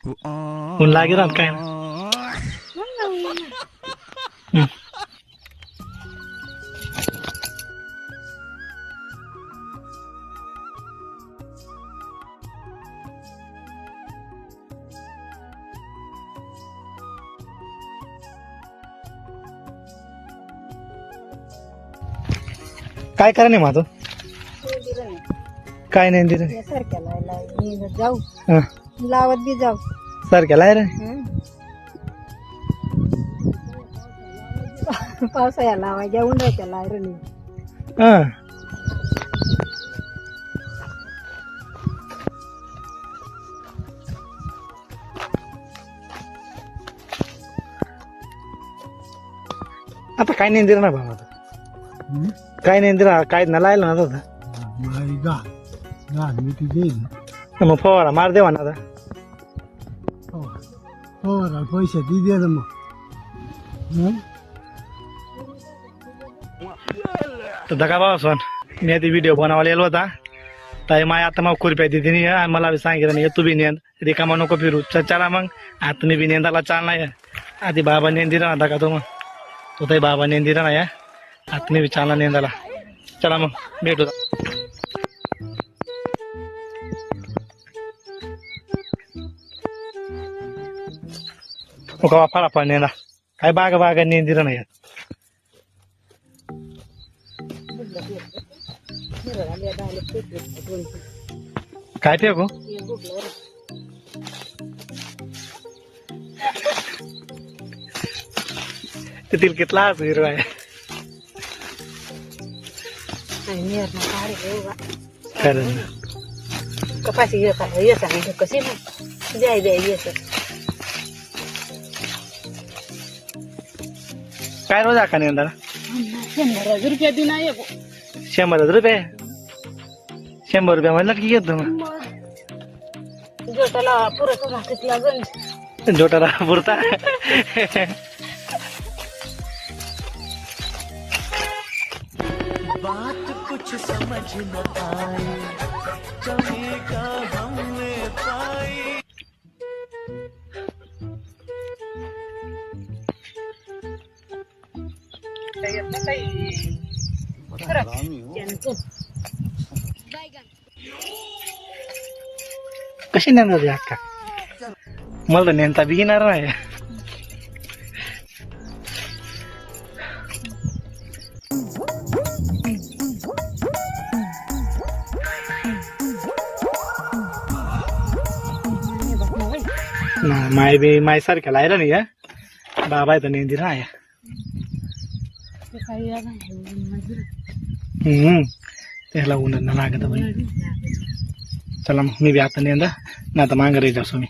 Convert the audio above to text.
ऊन लागे राहत काय ना. काय करा नाही माझं काय नाही तिथे सारख्याला जाऊ हा लावत बी जाऊ सारख्याला आहे रे. पावसाळ्या लावायच्या उन्हाळ्याच्या लायर नाही. हा आता काय नेंदिर ना भाऊ आता काय नेंदिर काय ना लायला ना आता मग फवारा मार देवा ना आता पैसे ती दे मग तर दगा बाबा सोन मी आधी व्हिडिओ बनवायला गेलो होता ताई माय आता मग खुरप्या दिदी आणि मला बी सांगितलं नाही तू बी नेंद रिकामा नको फिरू चला मग आता मी बी नेंदाला चाल नाही आधी बाबा नेंदिरा ना दगा तो मग तो ताई बाबा नेंदिरा ना या आता मी बी चालला नेंदाला चला मग भेटू. कवा फळा फळ नेंदा काय बागा बागा नेंदिरा नाही यात काय फेकू ते तिलकीतला हिरवा आहे खरं ना. कपाशी येस कशी नाही द्याय द्याय येस काय रोज आका नेंदा 100 रुपया दिन आहे 100 रुपये 100 रुपये म्हणलं की घेतो मग जोटाला पुरत मागत लागून जोटाला पुरता बात कुछ समझ न आई कभी का हमने पाई. कशी नेंदा ते अक्का मला तर नेंता बी येणार नाही. माय बी माय सारख्या लायला नाही बाबा आहे तर नेंदी ना त्याला ऊन लागत चला मग मी बी आता नेंदा ना आता मांग रे जासो मी